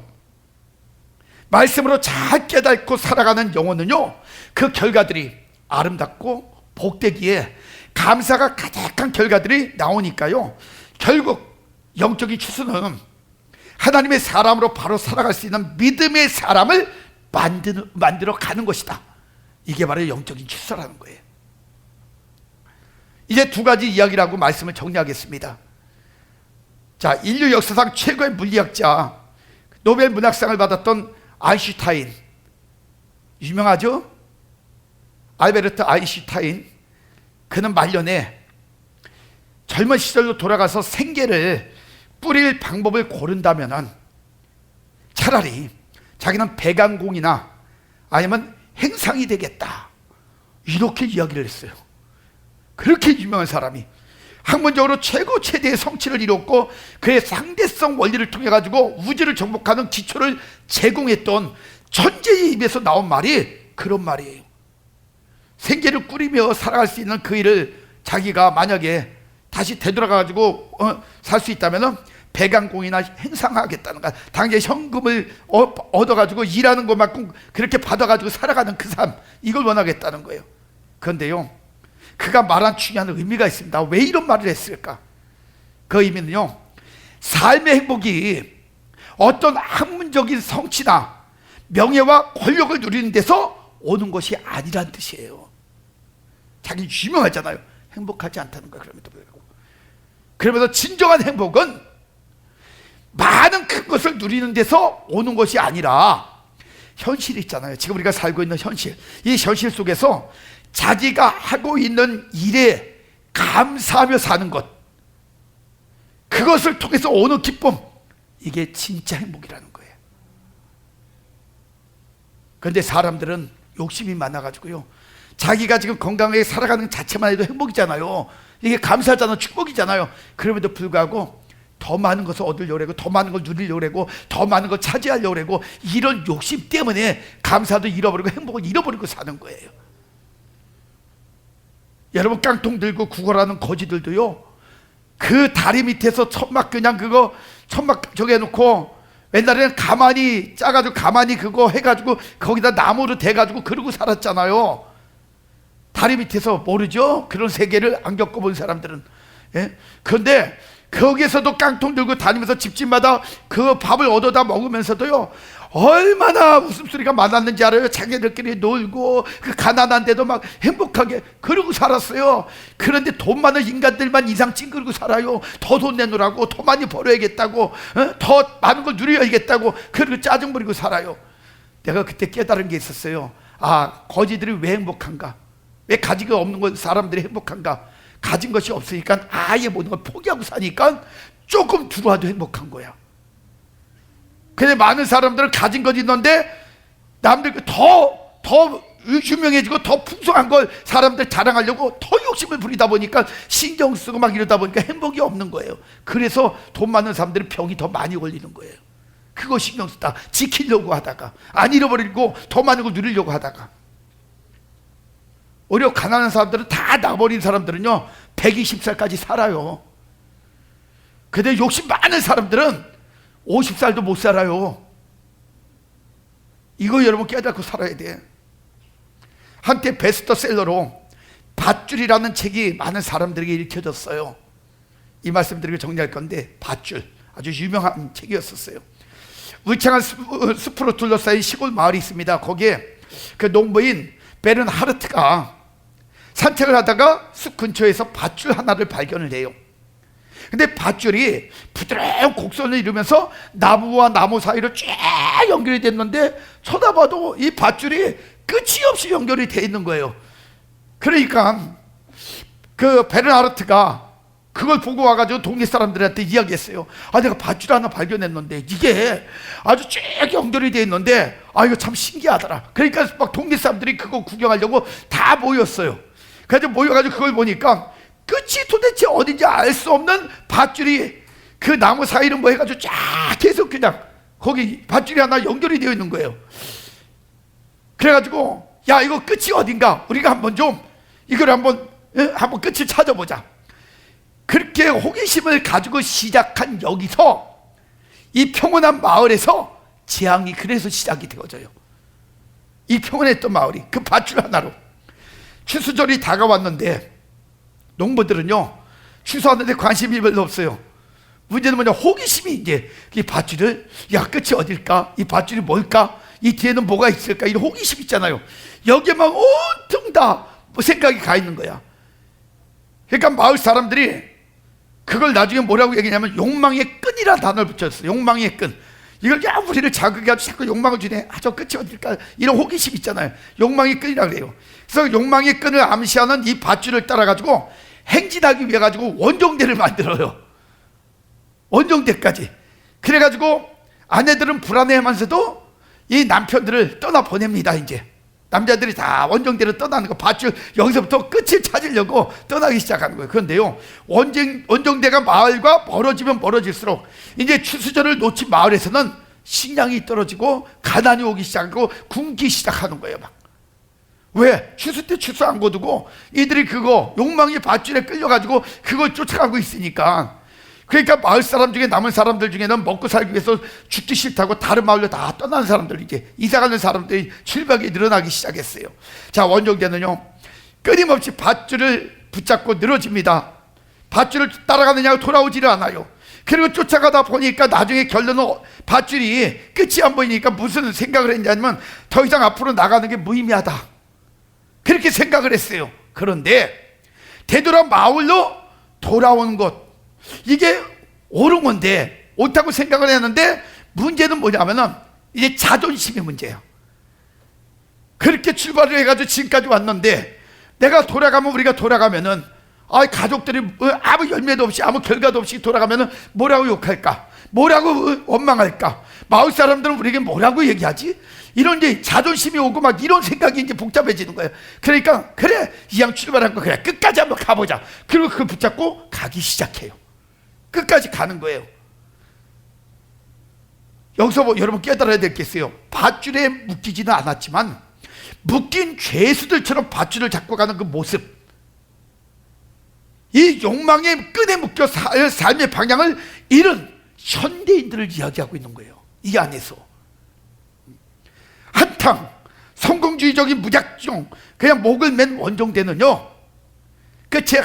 말씀으로 잘 깨닫고 살아가는 영혼은요, 그 결과들이 아름답고 복되기에 감사가 가득한 결과들이 나오니까요, 결국 영적인 추수는 하나님의 사람으로 바로 살아갈 수 있는 믿음의 사람을 만들어 가는 것이다. 이게 바로 영적인 추수라는 거예요. 이제 두 가지 이야기라고 말씀을 정리하겠습니다. 자, 인류 역사상 최고의 물리학자, 노벨 문학상을 받았던 아인슈타인, 유명하죠? 알베르트 아인슈타인. 그는 말년에 젊은 시절로 돌아가서 생계를 뿌릴 방법을 고른다면 차라리 자기는 배관공이나 아니면 행상이 되겠다, 이렇게 이야기를 했어요. 그렇게 유명한 사람이 학문적으로 최대의 성취를 이뤘고, 그의 상대성 원리를 통해 가지고 우주를 정복하는 기초를 제공했던 천재의 입에서 나온 말이 그런 말이에요. 생계를 꾸리며 살아갈 수 있는 그 일을 자기가 만약에 다시 되돌아가 가지고 살 수 있다면 배관공이나 행상하겠다는 거야. 당장 현금을 얻어 가지고 일하는 것만큼 그렇게 받아 가지고 살아가는 그 삶, 이걸 원하겠다는 거예요. 그런데요, 그가 말한 중요한 의미가 있습니다. 왜 이런 말을 했을까? 그 의미는요, 삶의 행복이 어떤 학문적인 성취나 명예와 권력을 누리는 데서 오는 것이 아니란 뜻이에요. 자기 유명하잖아요, 행복하지 않다는 거예요. 그러면서 진정한 행복은 많은 큰 것을 누리는 데서 오는 것이 아니라, 현실이 있잖아요. 지금 우리가 살고 있는 현실, 이 현실 속에서 자기가 하고 있는 일에 감사하며 사는 것, 그것을 통해서 오는 기쁨, 이게 진짜 행복이라는 거예요. 그런데 사람들은 욕심이 많아가지고요, 자기가 지금 건강하게 살아가는 자체만 해도 행복이잖아요. 이게 감사하잖아요. 축복이잖아요. 그럼에도 불구하고 더 많은 것을 얻으려고 하고, 더 많은 걸 누리려고 하고, 더 많은 걸 차지하려고 하고, 이런 욕심 때문에 감사도 잃어버리고 행복을 잃어버리고 사는 거예요. 여러분, 깡통 들고 구걸하는 거지들도요, 그 다리 밑에서 천막, 그냥 그거 천막 저기 해놓고, 옛날에는 가만히 짜가지고 가만히 그거 해가지고 거기다 나무로 대가지고 그러고 살았잖아요. 다리 밑에서. 모르죠? 그런 세계를 안 겪어본 사람들은. 예? 그런데 거기에서도 깡통 들고 다니면서 집집마다 그 밥을 얻어다 먹으면서도요, 얼마나 웃음소리가 많았는지 알아요? 자기들끼리 놀고, 그 가난한데도 막 행복하게 그러고 살았어요. 그런데 돈 많은 인간들만 이상 찡그리고 살아요. 더 돈 내놓으라고, 더 많이 벌어야겠다고, 더 많은 걸 누려야겠다고, 그리고 짜증 부리고 살아요. 내가 그때 깨달은 게 있었어요. 아, 거지들이 왜 행복한가? 왜 가지고 없는 사람들이 행복한가? 가진 것이 없으니까 아예 모든 걸 포기하고 사니까 조금 들어와도 행복한 거야. 근데 많은 사람들은 가진 것 있는데 남들 더 유명해지고 더 풍성한 걸 사람들 자랑하려고 더 욕심을 부리다 보니까, 신경 쓰고 막 이러다 보니까 행복이 없는 거예요. 그래서 돈 많은 사람들은 병이 더 많이 걸리는 거예요. 그거 신경 쓰다 지키려고 하다가, 안 잃어버리고 더 많은 걸 누리려고 하다가. 오히려 가난한 사람들은, 다 나버린 사람들은요 120살까지 살아요. 근데 욕심 많은 사람들은 50살도 못 살아요. 이거 여러분 깨닫고 살아야 돼. 한때 베스트셀러로 밧줄이라는 책이 많은 사람들에게 읽혀졌어요. 이 말씀 드리고 정리할 건데, 밧줄 아주 유명한 책이었었어요. 울창한 숲으로 둘러싸인 시골 마을이 있습니다. 거기에 그 농부인 베른하르트가 산책을 하다가 숲 근처에서 밧줄 하나를 발견을 해요. 근데 밧줄이 부드러운 곡선을 이루면서 나무와 나무 사이로 쫙 연결이 됐는데 쳐다봐도 이 밧줄이 끝이 없이 연결이 돼 있는 거예요. 그러니까 그 베른하르트가 그걸 보고 와가지고 동네 사람들한테 이야기했어요. 내가 밧줄 하나 발견했는데 이게 아주 쭉 연결이 돼 있는데 이거 참 신기하더라. 그러니까 막 동네 사람들이 그거 구경하려고 다 모였어요. 그래서 모여가지고 그걸 보니까 끝이 도대체 어딘지 알 수 없는 밧줄이 그 나무 사이로 뭐 해가지고 쫙 계속 그냥 거기 밧줄이 하나 연결이 되어 있는 거예요. 그래가지고 야, 이거 끝이 어딘가 우리가 한번 좀 이걸 한번 끝을 찾아보자. 그렇게 호기심을 가지고 시작한 여기서 이 평온한 마을에서 재앙이 그래서 시작이 되어져요. 이 평온했던 마을이 그 밧줄 하나로. 추수절이 다가왔는데 농부들은요 추수하는데 관심이 별로 없어요. 문제는 뭐냐, 호기심이 이제 이 밧줄을 야, 끝이 어딜까, 이 밧줄이 뭘까, 이 뒤에는 뭐가 있을까, 이런 호기심 있잖아요. 여기에만 온통 다 생각이 가 있는 거야. 그러니까 마을 사람들이 그걸 나중에 뭐라고 얘기냐면 욕망의 끈이라는 단어를 붙였어요. 욕망의 끈. 이걸 야, 우리를 자극해가지고 자꾸 욕망을 주네. 저 끝이 어딜까, 이런 호기심 있잖아요. 욕망의 끈이라고 그래요. 그래서 욕망의 끈을 암시하는 이 밧줄을 따라가지고 행진하기 위해 가지고 원정대를 만들어요. 원정대까지. 그래가지고 아내들은 불안해하면서도 이 남편들을 떠나 보냅니다. 이제 남자들이 다 원정대로 떠나는 거, 밧줄 여기서부터 끝을 찾으려고 떠나기 시작하는 거예요. 그런데요 원정대가 마을과 멀어지면 멀어질수록 이제 추수절을 놓친 마을에서는 식량이 떨어지고 가난이 오기 시작하고 굶기 시작하는 거예요. 막. 왜? 추수 때 추수 안 거두고 이들이 그거 욕망의 밧줄에 끌려가지고 그걸 쫓아가고 있으니까. 그러니까 마을 사람 중에 남은 사람들 중에는 먹고 살기 위해서 죽기 싫다고 다른 마을로 다 떠나는 사람들, 이제 이사가는 사람들이 출발이 늘어나기 시작했어요. 자, 원정대는요 끊임없이 밧줄을 붙잡고 늘어집니다. 밧줄을 따라가느냐고 돌아오지를 않아요. 그리고 쫓아가다 보니까 나중에 결론은 밧줄이 끝이 안 보이니까 무슨 생각을 했냐면 더 이상 앞으로 나가는 게 무의미하다, 그렇게 생각을 했어요. 그런데 되돌아 마을로 돌아오는 것, 이게 옳은 건데, 옳다고 생각을 했는데 문제는 뭐냐면은 이제 자존심의 문제예요. 그렇게 출발을 해가지고 지금까지 왔는데 내가 돌아가면, 우리가 돌아가면은 가족들이 아무 열매도 없이 아무 결과도 없이 돌아가면은 뭐라고 욕할까, 뭐라고 원망할까, 마을 사람들은 우리에게 뭐라고 얘기하지, 이런 이제 자존심이 오고 막 이런 생각이 이제 복잡해지는 거예요. 그러니까 그래, 이왕 출발한 거 그래 끝까지 한번 가보자. 그리고 그걸 붙잡고 가기 시작해요. 끝까지 가는 거예요. 여기서 뭐 여러분 깨달아야 될 게 있어요. 밧줄에 묶이지는 않았지만 묶인 죄수들처럼 밧줄을 잡고 가는 그 모습, 이 욕망의 끈에 묶여 삶의 방향을 잃은 현대인들을 이야기하고 있는 거예요. 이 안에서 한탕 성공주의적인 무작정 그냥 목을 맨 원정대는요 끝에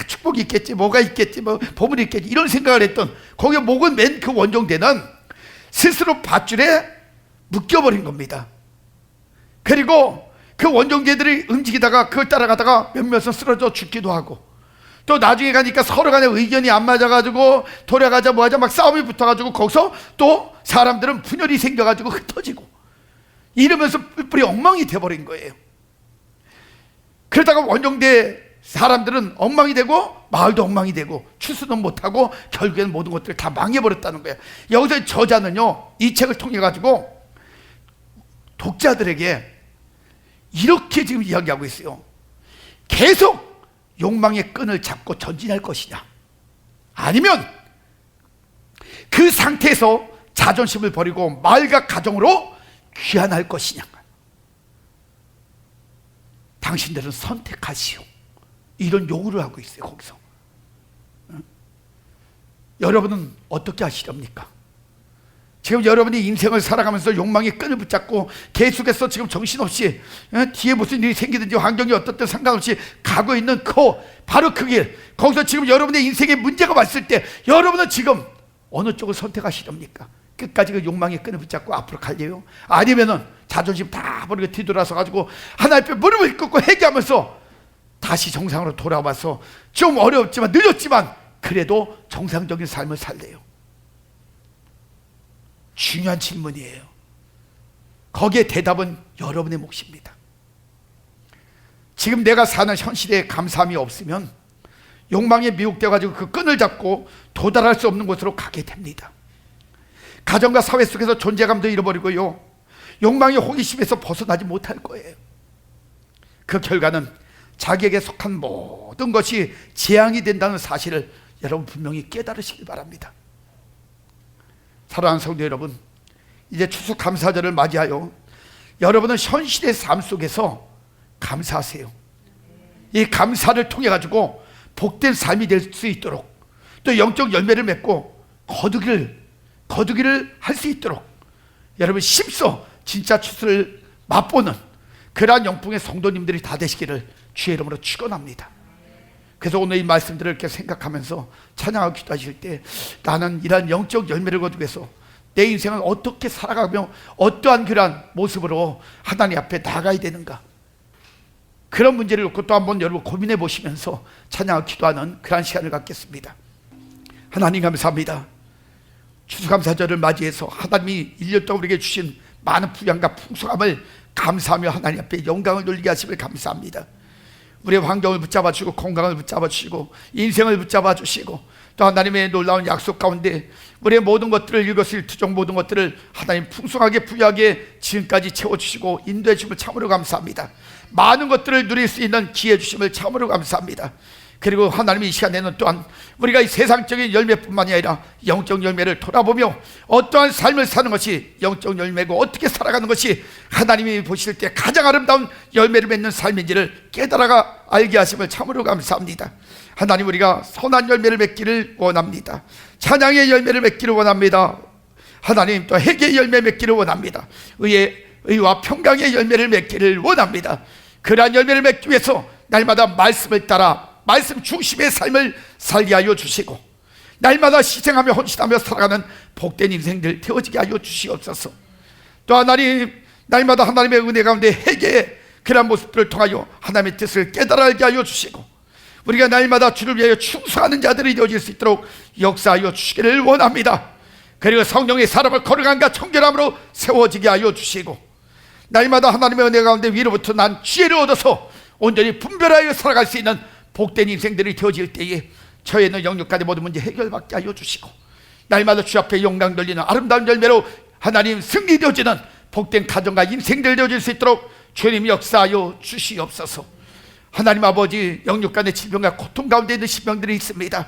축복이 있겠지, 뭐가 있겠지, 뭐 보물이 있겠지, 이런 생각을 했던 거기에 목을 맨 그 원정대는 스스로 밧줄에 묶여버린 겁니다. 그리고 그 원정대들이 움직이다가 그걸 따라가다가 몇몇은 쓰러져 죽기도 하고, 또 나중에 가니까 서로 간에 의견이 안 맞아가지고 돌아가자 뭐하자 막 싸움이 붙어가지고 거기서 또 사람들은 분열이 생겨가지고 흩어지고 이러면서 뿔뿔이 엉망이 돼버린 거예요. 그러다가 원정대 사람들은 엉망이 되고 마을도 엉망이 되고 추수는 못하고 결국에는 모든 것들이 다 망해버렸다는 거예요. 여기서 저자는요 이 책을 통해 가지고 독자들에게 이렇게 지금 이야기하고 있어요. 계속 욕망의 끈을 잡고 전진할 것이냐, 아니면 그 상태에서 자존심을 버리고 마을과 가정으로 귀환할 것이냐. 당신들은 선택하시오, 이런 요구를 하고 있어요. 거기서 여러분은 어떻게 하시렵니까? 지금 여러분이 인생을 살아가면서 욕망의 끈을 붙잡고 계속해서 지금 정신없이 뒤에 무슨 일이 생기든지 환경이 어떻든 상관없이 가고 있는 바로 그 길, 거기서 지금 여러분의 인생에 문제가 왔을 때 여러분은 지금 어느 쪽을 선택하시렵니까? 끝까지 그 욕망의 끈을 붙잡고 앞으로 갈래요? 아니면은 자존심 다 버리고 뒤돌아서 가지고 하나님 앞에 무릎을 꿇고 회개하면서 다시 정상으로 돌아와서 좀 어렵지만 늦었지만 그래도 정상적인 삶을 살래요? 중요한 질문이에요. 거기에 대답은 여러분의 몫입니다. 지금 내가 사는 현실에 감사함이 없으면 욕망에 미혹되어 가지고 그 끈을 잡고 도달할 수 없는 곳으로 가게 됩니다. 가정과 사회 속에서 존재감도 잃어버리고요, 욕망의 호기심에서 벗어나지 못할 거예요. 그 결과는 자기에게 속한 모든 것이 재앙이 된다는 사실을 여러분 분명히 깨달으시길 바랍니다. 사랑하는 성도 여러분, 이제 추수감사절을 맞이하여 여러분은 현실의 삶 속에서 감사하세요. 이 감사를 통해 가지고 복된 삶이 될 수 있도록, 또 영적 열매를 맺고 거두기를 할 수 있도록 여러분 힘써 진짜 추수를 맛보는 그러한 영풍의 성도님들이 다 되시기를 주의 이름으로 축원합니다. 그래서 오늘 이 말씀들을 이렇게 생각하면서 찬양하고 기도하실 때, 나는 이러한 영적 열매를 거두기 위해서 내 인생을 어떻게 살아가며 어떠한 그러한 모습으로 하나님 앞에 나가야 되는가, 그런 문제를 놓고 또 한번 여러분 고민해 보시면서 찬양하고 기도하는 그러한 시간을 갖겠습니다. 하나님 감사합니다. 추수감사절을 맞이해서 하나님이 1년 동안 우리에게 주신 많은 부양과 풍성함을 감사하며 하나님 앞에 영광을 돌리게 하심을 감사합니다. 우리의 환경을 붙잡아 주시고 건강을 붙잡아 주시고 인생을 붙잡아 주시고 또 하나님의 놀라운 약속 가운데 우리의 모든 것들을 일거수일투족 모든 것들을 하나님 풍성하게 부유하게 지금까지 채워주시고 인도해 주심을 참으로 감사합니다. 많은 것들을 누릴 수 있는 기회 주심을 참으로 감사합니다. 그리고 하나님이 이 시간에는 또한 우리가 이 세상적인 열매뿐만이 아니라 영적 열매를 돌아보며 어떠한 삶을 사는 것이 영적 열매고 어떻게 살아가는 것이 하나님이 보실 때 가장 아름다운 열매를 맺는 삶인지를 깨달아가 알게 하심을 참으로 감사합니다. 하나님, 우리가 선한 열매를 맺기를 원합니다. 찬양의 열매를 맺기를 원합니다. 하나님, 또 회개의 열매 맺기를 원합니다. 의와 평강의 열매를 맺기를 원합니다. 그러한 열매를 맺기 위해서 날마다 말씀을 따라 말씀 중심의 삶을 살게 하여 주시고 날마다 희생하며 헌신하며 살아가는 복된 인생들 되어지게 하여 주시옵소서. 또 하나님, 날마다 하나님의 은혜 가운데 회개의 그런 모습들을 통하여 하나님의 뜻을 깨달아 알게 하여 주시고 우리가 날마다 주를 위하여 충성하는 자들이 되어질 수 있도록 역사하여 주시기를 원합니다. 그리고 성령의 사람을 거룩함과 청결함으로 세워지게 하여 주시고 날마다 하나님의 은혜 가운데 위로부터 난 지혜를 얻어서 온전히 분별하여 살아갈 수 있는 복된 인생들이 되어질 때에 저의 있는 영육간의 모든 문제 해결받게 하여 주시고 날마다 주 앞에 영광 돌리는 아름다운 열매로 하나님 승리되어지는 복된 가정과 인생들 되어질 수 있도록 주님 역사하여 주시옵소서. 하나님 아버지, 영육간의 질병과 고통 가운데 있는 신병들이 있습니다.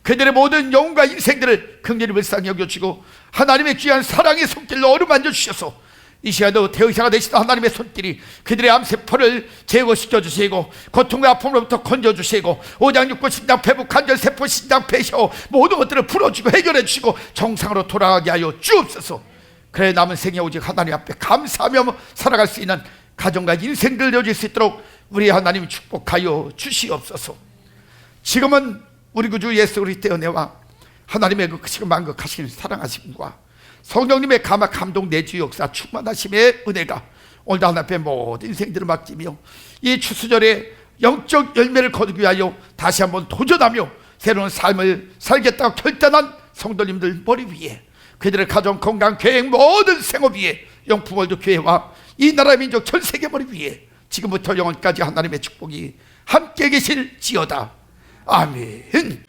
그들의 모든 영혼과 인생들을 긍휼히 불쌍히 여겨주시고 하나님의 귀한 사랑의 손길로 어루만져 주셔서 이 시간도 대의사가 되시던 하나님의 손길이 그들의 암세포를 제거시켜 주시고 고통과 아픔으로부터 건져주시고 오장육부 신장 폐부 관절 세포 신장 폐쇼 모든 것들을 풀어주고 해결해 주시고 정상으로 돌아가게 하여 주옵소서. 그래 남은 생에 오직 하나님 앞에 감사하며 살아갈 수 있는 가정과 인생들 되어질 수 있도록 우리 하나님 축복하여 주시옵소서. 지금은 우리 구주 예수 그리스도의 은혜와 하나님의 그 크시고 만극하신 사랑하심과 성령님의 감동 내주 역사 충만하심의 은혜가 오늘도 하나님 앞에 모든 인생들을 맡기며 이 추수절에 영적 열매를 거두기 위하여 다시 한번 도전하며 새로운 삶을 살겠다고 결단한 성도님들 머리 위에 그들의 가정 건강 계획 모든 생업 위에 영풍월드 교회와 이 나라 민족 전 세계 머리 위에 지금부터 영원까지 하나님의 축복이 함께 계실지어다. 아멘.